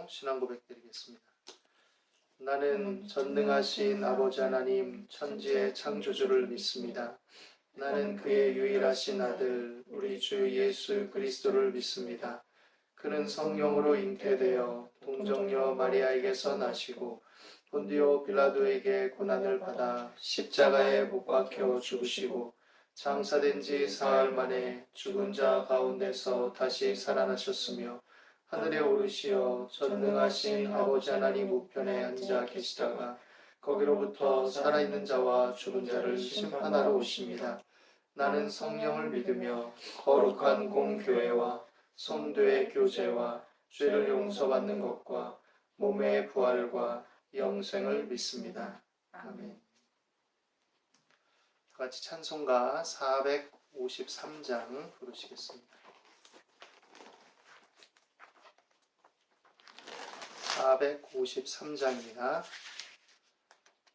믿음으로 신앙 고백드리겠습니다. 나는 전능하신 아버지 하나님 천지의 창조주를 믿습니다. 나는 그의 유일하신 아들 우리 주 예수 그리스도를 믿습니다. 그는 성령으로 잉태되어 동정녀 마리아에게서 나시고 본디오 빌라도에게 고난을 받아 십자가에 못 박혀 죽으시고 장사된 지 사흘 만에 죽은 자 가운데서 다시 살아나셨으며 하늘에 오르시어 전능하신 아버지 하나님 우편에 앉아 계시다가 거기로부터 살아있는 자와 죽은 자를 심판하러 오십니다. 나는 성령을 믿으며 거룩한 공교회와 성도의 교제와 죄를 용서받는 것과 몸의 부활과 영생을 믿습니다. 아멘. 같이 찬송가 453장 부르시겠습니다. 453장입니다.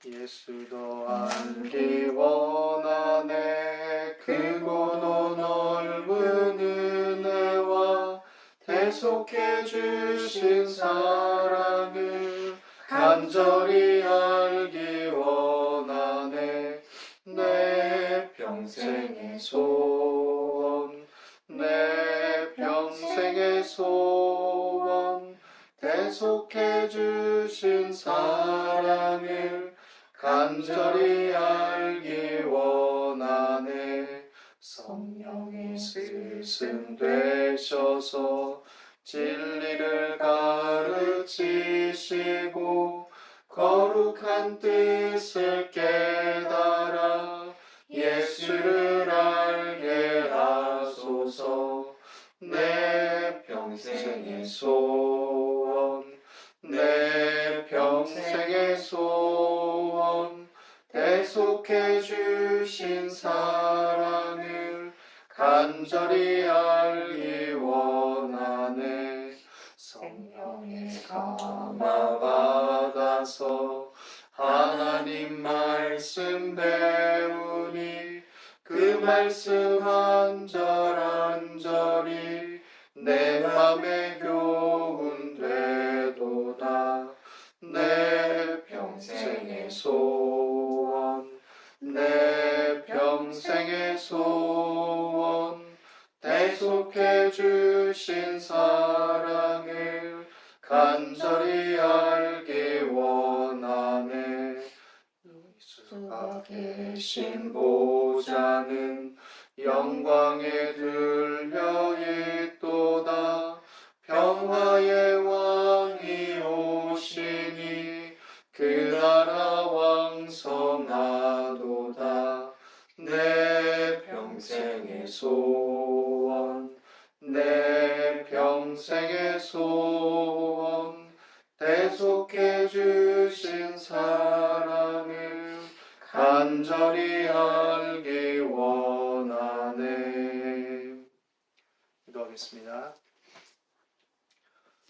예수도 알기 원하네 크고도 넓은 은혜와 대속해 주신 사랑을 간절히 알기 원하네 내 평생의 소원 내 평생의 소원 대속해 주신 사랑을 간절히 알기 원하네 성령이 스승 되셔서 진리를 가르치시고 거룩한 뜻을 깨달아 예수를 알게 하소서 내 평생의 소원 내 평생의 소원 대속해 주신 사랑을 간절히 알기 원하네 성령의 감화 받아서 하나님 말씀 배우니 그 말씀 한 절 한 절이 내 맘에 교훈 되도다 내 평생의 소원 내 평생의 소원 대속해 주신 사랑을 간절히 알기 원하네 예수가 계신 보좌는 영광에 들려 있도다 평화의 왕이 오시니 그 나라 왕성하도다 내 평생의 소원 내 평생의 소원 대속해 주신 사랑을 간절히 알기 원하네. 기도하겠습니다.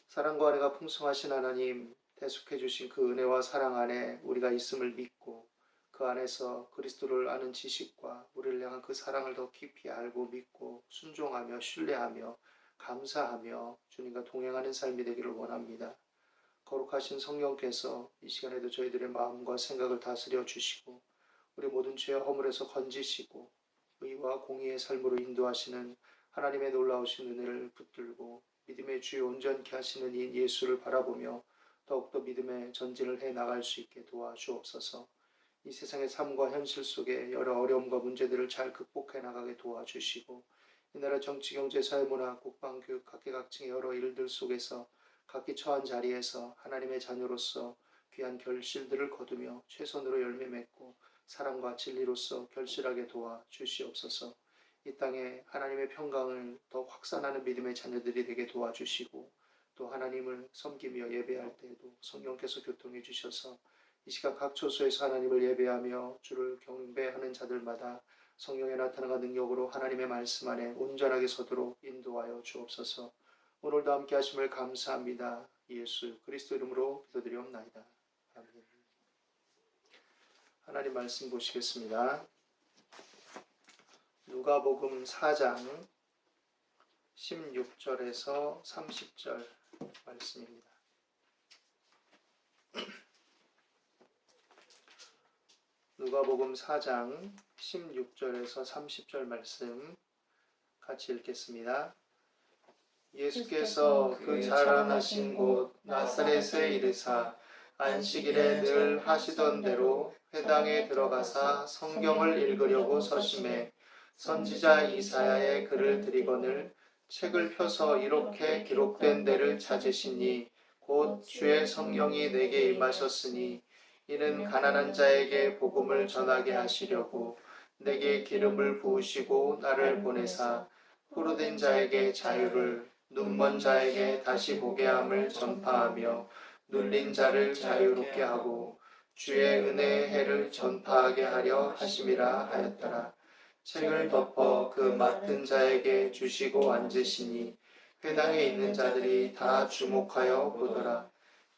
사랑과 은혜가 풍성하신 하나님, 대속해 주신 그 은혜와 사랑 안에 우리가 있음을 믿고 그 안에서 그리스도를 아는 지식과 우리를 향한 그 사랑을 더 깊이 알고 믿고 순종하며 신뢰하며 감사하며 주님과 동행하는 삶이 되기를 원합니다. 거룩하신 성령께서 이 시간에도 저희들의 마음과 생각을 다스려 주시고 우리 모든 죄와 허물에서 건지시고 의와 공의의 삶으로 인도하시는 하나님의 놀라우신 은혜를 붙들고 믿음의 주에 온전케 하시는 이 예수를 바라보며 더욱더 믿음의 전진을 해나갈 수 있게 도와주옵소서. 이 세상의 삶과 현실 속에 여러 어려움과 문제들을 잘 극복해 나가게 도와주시고 이 나라 정치, 경제, 사회, 문화, 국방, 교육 각계각층의 여러 일들 속에서 각기 처한 자리에서 하나님의 자녀로서 귀한 결실들을 거두며 최선으로 열매 맺고 사랑과 진리로서 결실하게 도와주시옵소서. 이 땅에 하나님의 평강을 더 확산하는 믿음의 자녀들이 되게 도와주시고 또 하나님을 섬기며 예배할 때에도 성령께서 교통해 주셔서 이 시간 각 처소에서 하나님을 예배하며 주를 경배하는 자들마다 성령의 나타나가 능력으로 하나님의 말씀 안에 온전하게 서도록 인도하여 주옵소서. 오늘도 함께 하심을 감사합니다. 예수 그리스도 이름으로 기도드리옵나이다. 아멘. 하나님 말씀 보시겠습니다. 누가복음 4장 16절에서 30절 말씀입니다. 누가복음 4장 16절에서 30절 말씀 같이 읽겠습니다. 예수께서 그 자라나신 곳 나사렛에 이르사 안식일에 늘 하시던 대로 회당에 들어가사 성경을 읽으려고 서심해 선지자 이사야의 글을 들이거늘 책을 펴서 이렇게 기록된 데를 찾으시니 곧 주의 성령이 내게 임하셨으니 이는 가난한 자에게 복음을 전하게 하시려고 내게 기름을 부으시고 나를 보내사 포로된 자에게 자유를 눈먼 자에게 다시 보게 함을 전파하며 눌린 자를 자유롭게 하고 주의 은혜의 해를 전파하게 하려 하심이라 하였더라. 책을 덮어 그 맡은 자에게 주시고 앉으시니 회당에 있는 자들이 다 주목하여 보더라.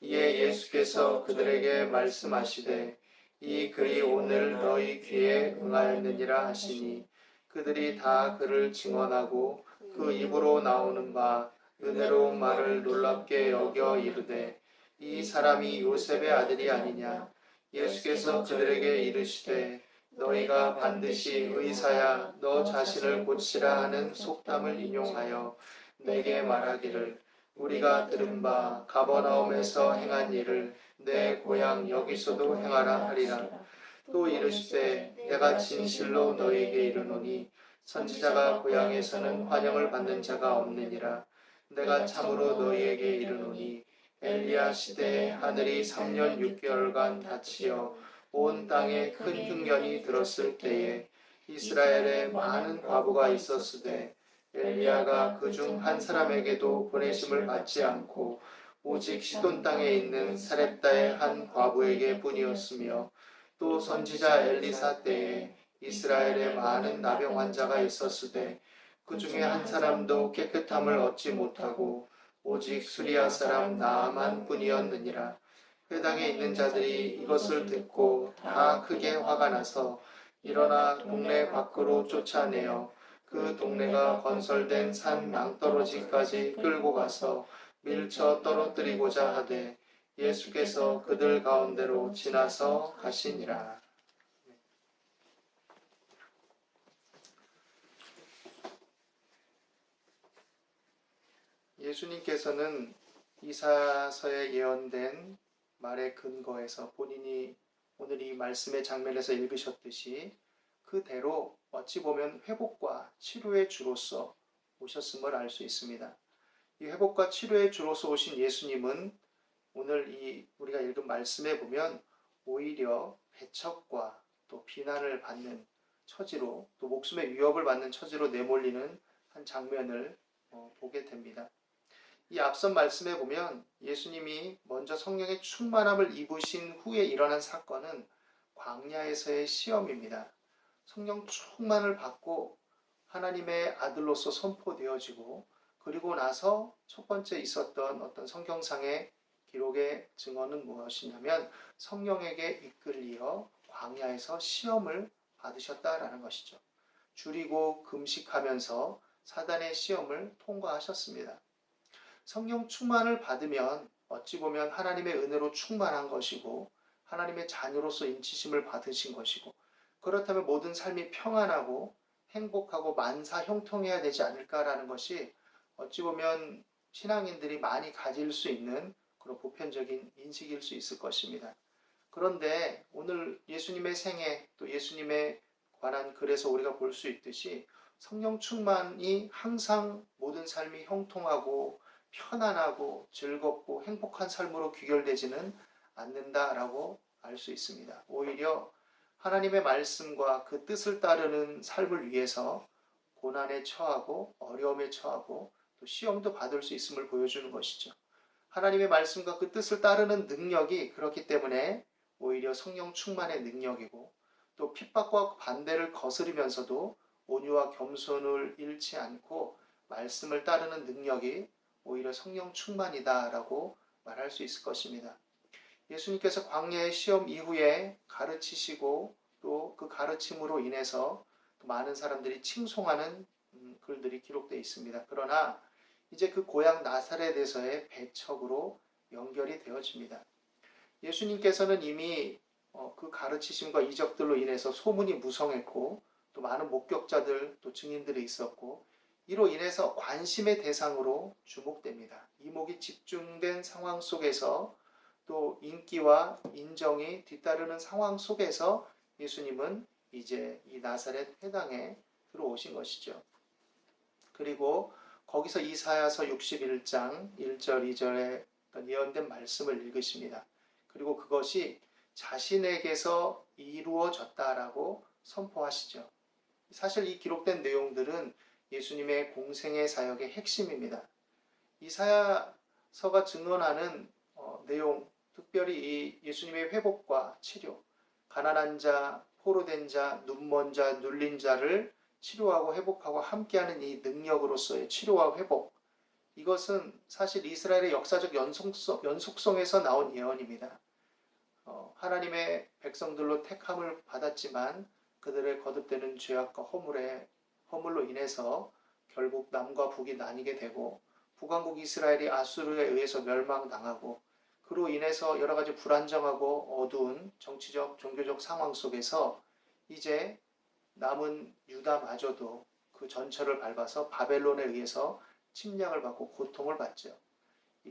이에 예수께서 그들에게 말씀하시되 이 글이 오늘 너희 귀에 응하였느니라 하시니 그들이 다 그를 증언하고 그 입으로 나오는 바 은혜로운 말을 놀랍게 여겨 이르되 이 사람이 요셉의 아들이 아니냐. 예수께서 그들에게 이르시되 너희가 반드시 의사야 너 자신을 고치라 하는 속담을 인용하여 내게 말하기를 우리가 들은 바 가버나움에서 행한 일을 내 고향 여기서도 행하라 하리라. 또 이르시되 내가 진실로 너희에게 이르노니 선지자가 고향에서는 환영을 받는 자가 없느니라. 내가 참으로 너희에게 이르노니 엘리야 시대에 하늘이 3년 6개월간 닫히어 온 땅에 큰 흉년이 들었을 때에 이스라엘에 많은 과부가 있었으되 엘리야가 그중 한 사람에게도 보내심을 받지 않고 오직 시돈 땅에 있는 사렙다의 한 과부에게 뿐이었으며 또 선지자 엘리사 때에 이스라엘에 많은 나병 환자가 있었으되 그 중에 한 사람도 깨끗함을 얻지 못하고 오직 수리아 사람 나아만 뿐이었느니라. 회당에 있는 자들이 이것을 듣고 다 크게 화가 나서 일어나 동네 밖으로 쫓아내어 그 동네가 건설된 산 낭떠러지까지 끌고 가서 밀쳐 떨어뜨리고자 하되 예수께서 그들 가운데로 지나서 가시니라. 예수님께서는 이사야서에 예언된 말의 근거에서 본인이 오늘 이 말씀의 장면에서 읽으셨듯이 그대로 어찌 보면 회복과 치료의 주로서 오셨음을 알 수 있습니다. 이 회복과 치료의 주로서 오신 예수님은 오늘 우리가 읽은 말씀에 보면 오히려 배척과 또 비난을 받는 처지로 또 목숨의 위협을 받는 처지로 내몰리는 한 장면을 보게 됩니다. 이 앞선 말씀에 보면 예수님이 먼저 성령의 충만함을 입으신 후에 일어난 사건은 광야에서의 시험입니다. 성령 충만을 받고 하나님의 아들로서 선포되어지고 그리고 나서 첫 번째 있었던 어떤 성경상의 기록의 증언은 무엇이냐면 성령에게 이끌리어 광야에서 시험을 받으셨다라는 것이죠. 줄이고 금식하면서 사단의 시험을 통과하셨습니다. 성령 충만을 받으면 어찌 보면 하나님의 은혜로 충만한 것이고 하나님의 자녀로서 인치심을 받으신 것이고 그렇다면 모든 삶이 평안하고 행복하고 만사 형통해야 되지 않을까라는 것이 어찌 보면 신앙인들이 많이 가질 수 있는 그런 보편적인 인식일 수 있을 것입니다. 그런데 오늘 예수님의 생애 또 예수님에 관한 글에서 우리가 볼 수 있듯이 성령 충만이 항상 모든 삶이 형통하고 편안하고 즐겁고 행복한 삶으로 귀결되지는 않는다라고 알 수 있습니다. 오히려 하나님의 말씀과 그 뜻을 따르는 삶을 위해서 고난에 처하고 어려움에 처하고 또 시험도 받을 수 있음을 보여주는 것이죠. 하나님의 말씀과 그 뜻을 따르는 능력이 그렇기 때문에 오히려 성령 충만의 능력이고 또 핍박과 반대를 거스르면서도 온유와 겸손을 잃지 않고 말씀을 따르는 능력이 오히려 성령 충만이다라고 말할 수 있을 것입니다. 예수님께서 광야의 시험 이후에 가르치시고 또 그 가르침으로 인해서 많은 사람들이 칭송하는 글들이 기록되어 있습니다. 그러나 이제 그 고향 나사렛에서의 배척으로 연결이 되어집니다. 예수님께서는 이미 그 가르치심과 이적들로 인해서 소문이 무성했고 또 많은 목격자들 또 증인들이 있었고 이로 인해서 관심의 대상으로 주목됩니다. 이목이 집중된 상황 속에서 또 인기와 인정이 뒤따르는 상황 속에서 예수님은 이제 이 나사렛 회당에 들어오신 것이죠. 그리고 거기서 이사야서 61장 1절 2절에 예언된 말씀을 읽으십니다. 그리고 그것이 자신에게서 이루어졌다라고 선포하시죠. 사실 이 기록된 내용들은 예수님의 공생의 사역의 핵심입니다. 이사야서가 증언하는 내용, 특별히 이 예수님의 회복과 치료, 가난한 자, 포로된 자, 눈먼 자, 눌린 자를 치료하고 회복하고 함께하는 이 능력으로서의 치료와 회복, 이것은 사실 이스라엘의 역사적 연속성에서 나온 예언입니다. 하나님의 백성들로 택함을 받았지만 그들의 거듭되는 죄악과 허물로 인해서 결국 남과 북이 나뉘게 되고 북왕국 이스라엘이 아수르에 의해서 멸망당하고 그로 인해서 여러 가지 불안정하고 어두운 정치적, 종교적 상황 속에서 이제 남은 유다마저도 그 전철을 밟아서 바벨론에 의해서 침략을 받고 고통을 받죠.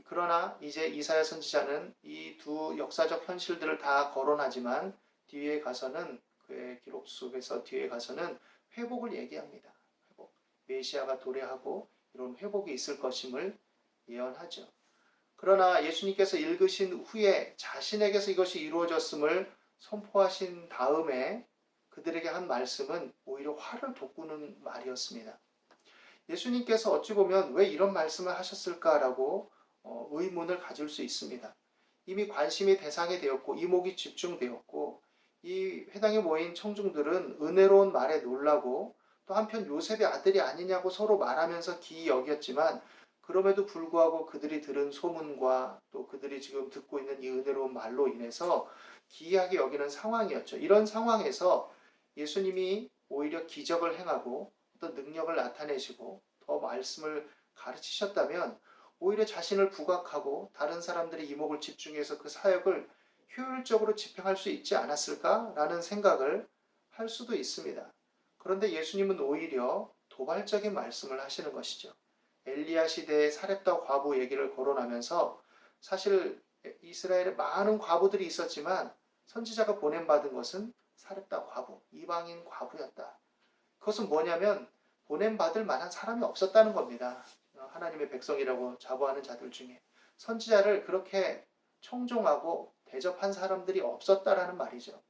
그러나 이제 이사야 선지자는 이 두 역사적 현실들을 다 거론하지만 뒤에 가서는 그의 기록 속에서 뒤에 가서는 회복을 얘기합니다. 회복. 메시아가 도래하고 이런 회복이 있을 것임을 예언하죠. 그러나 예수님께서 읽으신 후에 자신에게서 이것이 이루어졌음을 선포하신 다음에 그들에게 한 말씀은 오히려 화를 돋구는 말이었습니다. 예수님께서 어찌 보면 왜 이런 말씀을 하셨을까라고 의문을 가질 수 있습니다. 이미 관심이 대상이 되었고 이목이 집중되었고 이 회당에 모인 청중들은 은혜로운 말에 놀라고 또 한편 요셉의 아들이 아니냐고 서로 말하면서 기이 여겼지만 그럼에도 불구하고 그들이 들은 소문과 또 그들이 지금 듣고 있는 이 은혜로운 말로 인해서 기이하게 여기는 상황이었죠. 이런 상황에서 예수님이 오히려 기적을 행하고 어떤 능력을 나타내시고 더 말씀을 가르치셨다면 오히려 자신을 부각하고 다른 사람들의 이목을 집중해서 그 사역을 효율적으로 집행할 수 있지 않았을까라는 생각을 할 수도 있습니다. 그런데 예수님은 오히려 도발적인 말씀을 하시는 것이죠. 엘리야 시대의 사렙다 과부 얘기를 거론하면서 사실 이스라엘에 많은 과부들이 있었지만 선지자가 보냄받은 것은 사렙다 과부, 이방인 과부였다. 그것은 뭐냐면 보냄받을 만한 사람이 없었다는 겁니다. 하나님의 백성이라고 자부하는 자들 중에 선지자를 그렇게 청종하고 대접한 사람들이 없었다라는 말이죠.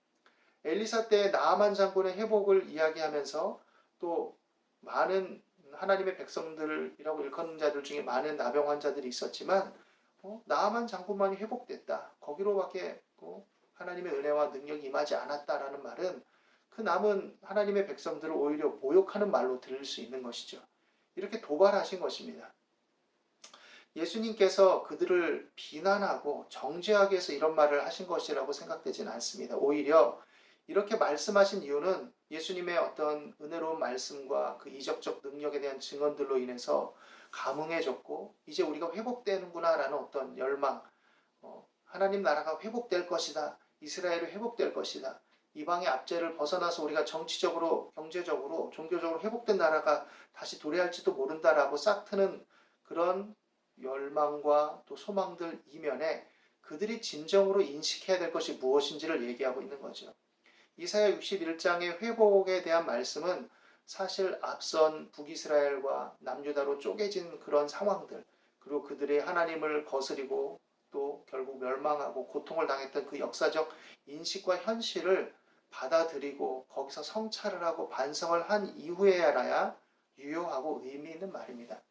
엘리사 때 나아만 장군의 회복을 이야기하면서 또 많은 하나님의 백성들이라고 일컫는 자들 중에 많은 나병 환자들이 있었지만 나아만 장군만이 회복됐다. 거기로밖에 하나님의 은혜와 능력이 임하지 않았다라는 말은 그 남은 하나님의 백성들을 오히려 모욕하는 말로 들을 수 있는 것이죠. 이렇게 도발하신 것입니다. 예수님께서 그들을 비난하고 정죄하기 위해서 이런 말을 하신 것이라고 생각되지는 않습니다. 오히려 이렇게 말씀하신 이유는 예수님의 어떤 은혜로운 말씀과 그 이적적 능력에 대한 증언들로 인해서 감흥해졌고 이제 우리가 회복되는구나 라는 어떤 열망, 하나님 나라가 회복될 것이다. 이스라엘이 회복될 것이다. 이방의 압제를 벗어나서 우리가 정치적으로, 경제적으로, 종교적으로 회복된 나라가 다시 도래할지도 모른다라고 싹트는 그런 열망과 또 소망들 이면에 그들이 진정으로 인식해야 될 것이 무엇인지를 얘기하고 있는 거죠. 이사야 61장의 회복에 대한 말씀은 사실 앞선 북이스라엘과 남유다로 쪼개진 그런 상황들, 그리고 그들의 하나님을 거스리고 또 결국 멸망하고 고통을 당했던 그 역사적 인식과 현실을 받아들이고 거기서 성찰을 하고 반성을 한 이후에야 유효하고 의미 있는 말입니다.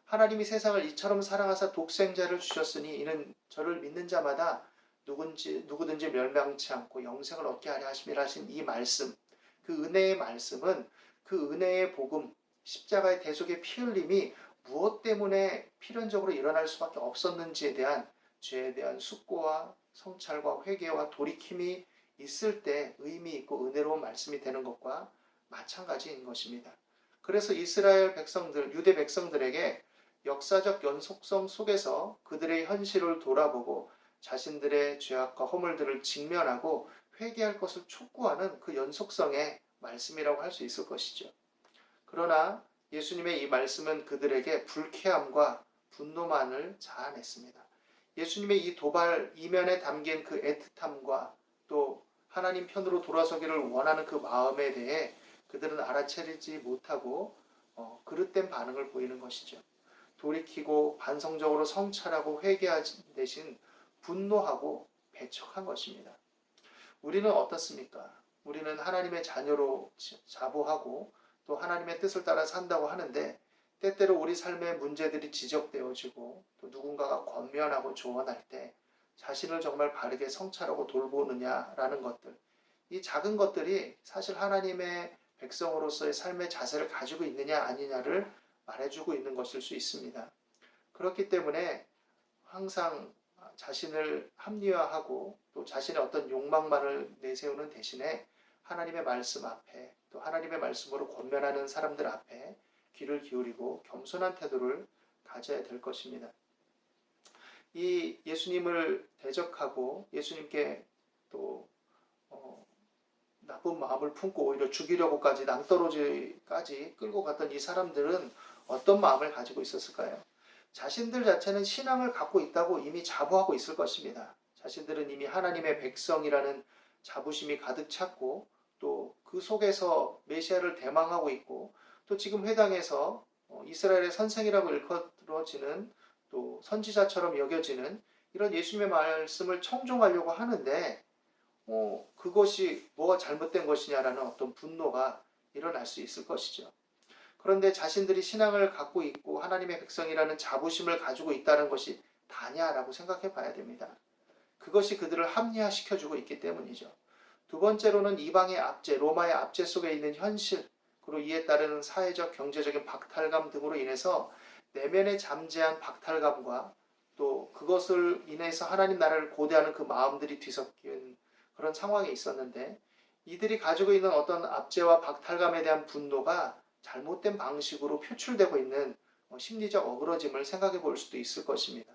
하나님이 세상을 이처럼 사랑하사 독생자를 주셨으니 이는 저를 믿는 자마다 누구든지 멸망치 않고 영생을 얻게 하려 하심이라 하신 이 말씀, 그 은혜의 말씀은 그 은혜의 복음, 십자가의 대속의 피 흘림이 무엇 때문에 필연적으로 일어날 수밖에 없었는지에 대한 죄에 대한 숙고와 성찰과 회개와 돌이킴이 있을 때 의미 있고 은혜로운 말씀이 되는 것과 마찬가지인 것입니다. 그래서 이스라엘 백성들, 유대 백성들에게 역사적 연속성 속에서 그들의 현실을 돌아보고 자신들의 죄악과 허물들을 직면하고 회개할 것을 촉구하는 그 연속성의 말씀이라고 할 수 있을 것이죠. 그러나 예수님의 이 말씀은 그들에게 불쾌함과 분노만을 자아냈습니다. 예수님의 이 도발 이면에 담긴 그 애틋함과 또 하나님 편으로 돌아서기를 원하는 그 마음에 대해 그들은 알아차리지 못하고 그릇된 반응을 보이는 것이죠. 돌이키고 반성적으로 성찰하고 회개하신 대신 분노하고 배척한 것입니다. 우리는 어떻습니까? 우리는 하나님의 자녀로 자부하고 또 하나님의 뜻을 따라 산다고 하는데 때때로 우리 삶의 문제들이 지적되어지고 또 누군가가 권면하고 조언할 때 자신을 정말 바르게 성찰하고 돌보느냐라는 것들, 이 작은 것들이 사실 하나님의 백성으로서의 삶의 자세를 가지고 있느냐 아니냐를 말해주고 있는 것일 수 있습니다. 그렇기 때문에 항상 자신을 합리화하고 또 자신의 어떤 욕망만을 내세우는 대신에 하나님의 말씀 앞에 또 하나님의 말씀으로 권면하는 사람들 앞에 귀를 기울이고 겸손한 태도를 가져야 될 것입니다. 이 예수님을 대적하고 예수님께 또 나쁜 마음을 품고 오히려 죽이려고까지 낭떠러지까지 끌고 갔던 이 사람들은 어떤 마음을 가지고 있었을까요? 자신들 자체는 신앙을 갖고 있다고 이미 자부하고 있을 것입니다. 자신들은 이미 하나님의 백성이라는 자부심이 가득 찼고 또 그 속에서 메시아를 대망하고 있고 또 지금 회당에서 이스라엘의 선생이라고 일컬어지는 또 선지자처럼 여겨지는 이런 예수님의 말씀을 청종하려고 하는데 그것이 뭐가 잘못된 것이냐라는 어떤 분노가 일어날 수 있을 것이죠. 그런데 자신들이 신앙을 갖고 있고 하나님의 백성이라는 자부심을 가지고 있다는 것이 다냐라고 생각해 봐야 됩니다. 그것이 그들을 합리화시켜주고 있기 때문이죠. 두 번째로는 이방의 압제, 로마의 압제 속에 있는 현실, 그리고 이에 따르는 사회적, 경제적인 박탈감 등으로 인해서 내면에 잠재한 박탈감과 또 그것을 인해서 하나님 나라를 고대하는 그 마음들이 뒤섞인 그런 상황에 있었는데 이들이 가지고 있는 어떤 압제와 박탈감에 대한 분노가 잘못된 방식으로 표출되고 있는 심리적 어그러짐을 생각해 볼 수도 있을 것입니다.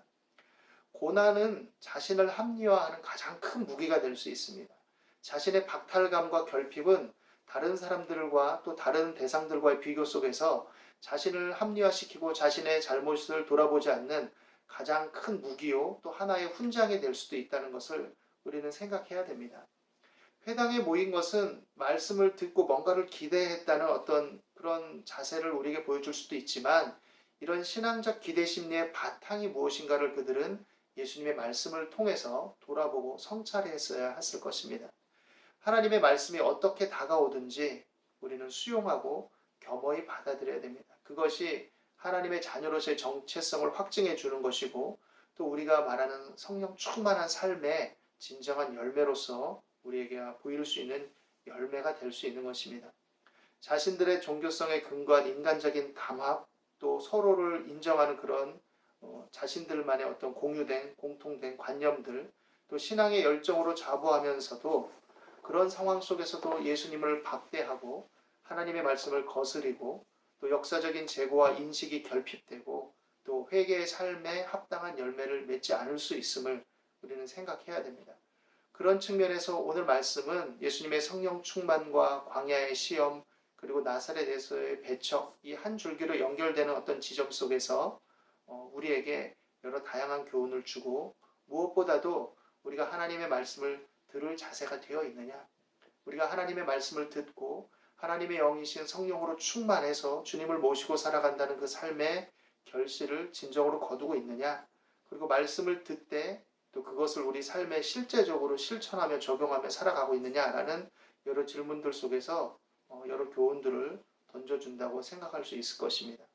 고난은 자신을 합리화하는 가장 큰 무기가 될 수 있습니다. 자신의 박탈감과 결핍은 다른 사람들과 또 다른 대상들과의 비교 속에서 자신을 합리화시키고 자신의 잘못을 돌아보지 않는 가장 큰 무기요 또 하나의 훈장이 될 수도 있다는 것을 우리는 생각해야 됩니다. 회당에 모인 것은 말씀을 듣고 뭔가를 기대했다는 어떤 그런 자세를 우리에게 보여줄 수도 있지만 이런 신앙적 기대 심리의 바탕이 무엇인가를 그들은 예수님의 말씀을 통해서 돌아보고 성찰했어야 했을 것입니다. 하나님의 말씀이 어떻게 다가오든지 우리는 수용하고 겸허히 받아들여야 됩니다. 그것이 하나님의 자녀로서의 정체성을 확증해 주는 것이고 또 우리가 말하는 성령 충만한 삶의 진정한 열매로서 우리에게 보일 수 있는 열매가 될 수 있는 것입니다. 자신들의 종교성에 근거한 인간적인 담합 또 서로를 인정하는 그런 자신들만의 어떤 공유된 공통된 관념들 또 신앙의 열정으로 자부하면서도 그런 상황 속에서도 예수님을 박대하고 하나님의 말씀을 거스리고 또 역사적인 재고와 인식이 결핍되고 또 회개의 삶에 합당한 열매를 맺지 않을 수 있음을 우리는 생각해야 됩니다. 그런 측면에서 오늘 말씀은 예수님의 성령 충만과 광야의 시험 그리고 나사렛에서의 배척 이 한 줄기로 연결되는 어떤 지점 속에서 우리에게 여러 다양한 교훈을 주고 무엇보다도 우리가 하나님의 말씀을 들을 자세가 되어 있느냐 우리가 하나님의 말씀을 듣고 하나님의 영이신 성령으로 충만해서 주님을 모시고 살아간다는 그 삶의 결실을 진정으로 거두고 있느냐 그리고 말씀을 듣되 또 그것을 우리 삶에 실제적으로 실천하며 적용하며 살아가고 있느냐라는 여러 질문들 속에서 여러 교훈들을 던져준다고 생각할 수 있을 것입니다.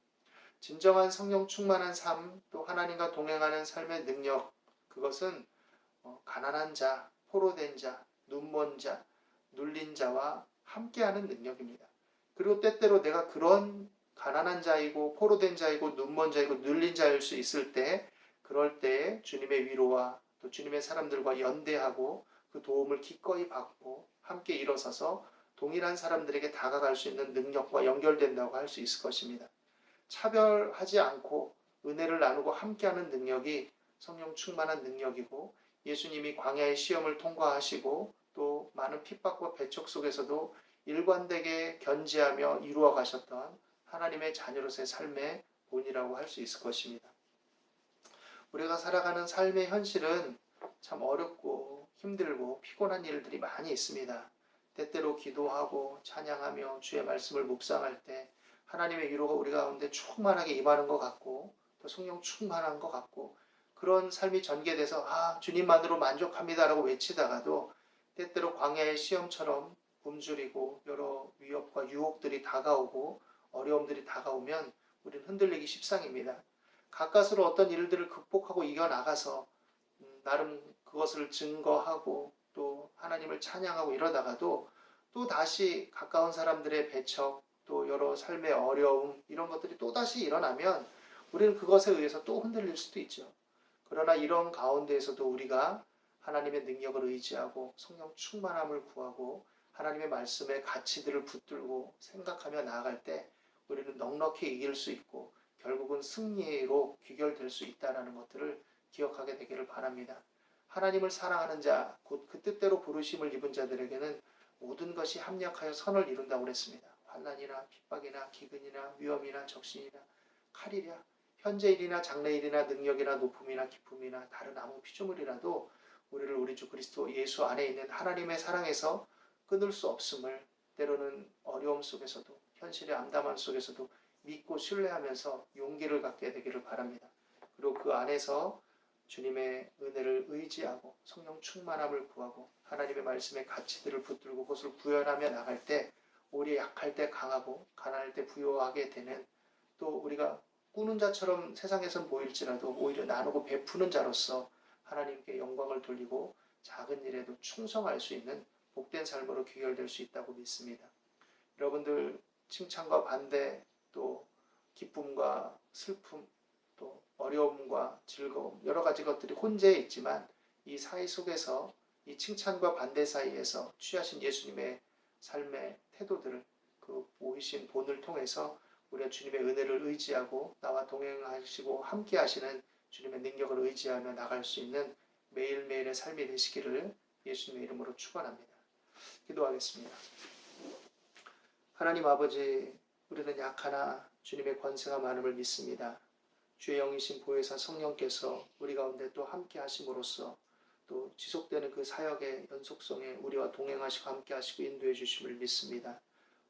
진정한 성령 충만한 삶, 또 하나님과 동행하는 삶의 능력, 그것은 가난한 자, 포로된 자, 눈먼 자, 눌린 자와 함께하는 능력입니다. 그리고 때때로 내가 그런 가난한 자이고 포로된 자이고 눈먼 자이고 눌린 자일 수 있을 때 그럴 때에 주님의 위로와 또 주님의 사람들과 연대하고 그 도움을 기꺼이 받고 함께 일어서서 동일한 사람들에게 다가갈 수 있는 능력과 연결된다고 할 수 있을 것입니다. 차별하지 않고 은혜를 나누고 함께하는 능력이 성령 충만한 능력이고 예수님이 광야의 시험을 통과하시고 또 많은 핍박과 배척 속에서도 일관되게 견지하며 이루어 가셨던 하나님의 자녀로서의 삶의 본이라고 할 수 있을 것입니다. 우리가 살아가는 삶의 현실은 참 어렵고 힘들고 피곤한 일들이 많이 있습니다. 때때로 기도하고 찬양하며 주의 말씀을 묵상할 때 하나님의 위로가 우리 가운데 충만하게 임하는 것 같고 또 성령 충만한 것 같고 그런 삶이 전개돼서 주님만으로 만족합니다라고 외치다가도 때때로 광야의 시험처럼 굶주리고 여러 위협과 유혹들이 다가오고 어려움들이 다가오면 우리는 흔들리기 십상입니다. 가까스로 어떤 일들을 극복하고 이겨나가서 나름 그것을 증거하고 또 하나님을 찬양하고 이러다가도 또 다시 가까운 사람들의 배척 또 여러 삶의 어려움 이런 것들이 또 다시 일어나면 우리는 그것에 의해서 또 흔들릴 수도 있죠. 그러나 이런 가운데에서도 우리가 하나님의 능력을 의지하고 성령 충만함을 구하고 하나님의 말씀의 가치들을 붙들고 생각하며 나아갈 때 우리는 넉넉히 이길 수 있고 결국은 승리로 귀결될 수 있다는 것들을 기억하게 되기를 바랍니다. 하나님을 사랑하는 자, 곧 그 뜻대로 부르심을 입은 자들에게는 모든 것이 합력하여 선을 이룬다고 그랬습니다. 환난이나 핍박이나 기근이나 위험이나 적신이나 칼이랴 현재일이나 장래일이나 능력이나 높음이나 기쁨이나 다른 아무 피조물이라도 우리를 우리 주 그리스도 예수 안에 있는 하나님의 사랑에서 끊을 수 없음을 때로는 어려움 속에서도 현실의 암담함 속에서도 믿고 신뢰하면서 용기를 갖게 되기를 바랍니다. 그리고 그 안에서 주님의 은혜를 의지하고 성령 충만함을 구하고 하나님의 말씀의 가치들을 붙들고 그것을 구현하며 나갈 때 우리 약할 때 강하고 가난할 때 부유하게 되는 또 우리가 꾸는 자처럼 세상에선 보일지라도 오히려 나누고 베푸는 자로서 하나님께 영광을 돌리고 작은 일에도 충성할 수 있는 복된 삶으로 귀결될 수 있다고 믿습니다. 여러분들 칭찬과 반대 또 기쁨과 슬픔 또 어려움과 즐거움 여러 가지 것들이 혼재해 있지만 이 사이 속에서 이 칭찬과 반대 사이에서 취하신 예수님의 삶의 태도들을 그 보이신 본을 통해서 우리가 주님의 은혜를 의지하고 나와 동행하시고 함께 하시는 주님의 능력을 의지하며 나갈 수 있는 매일매일의 삶이 되시기를 예수님의 이름으로 축원합니다. 기도하겠습니다. 하나님 아버지, 우리는 약하나 주님의 권세가 많음을 믿습니다. 주의 영이신 보혜사 성령께서 우리 가운데 또 함께 하심으로써 또 지속되는 그 사역의 연속성에 우리와 동행하시고 함께 하시고 인도해 주심을 믿습니다.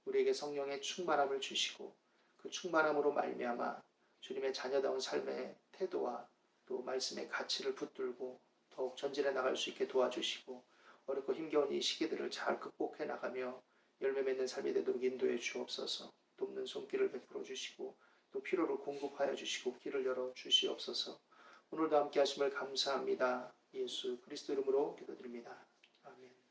우리에게 성령의 충만함을 주시고 그 충만함으로 말미암아 주님의 자녀다운 삶의 태도와 또 말씀의 가치를 붙들고 더욱 전진해 나갈 수 있게 도와주시고 어렵고 힘겨운 이 시기들을 잘 극복해 나가며 열매 맺는 삶이 되도록 인도해 주옵소서. 돕는 손길을 베풀어 주시고 또 필요를 공급하여 주시고 길을 열어 주시옵소서. 오늘도 함께 하심을 감사합니다. 예수 그리스도 이름으로 기도드립니다. 아멘.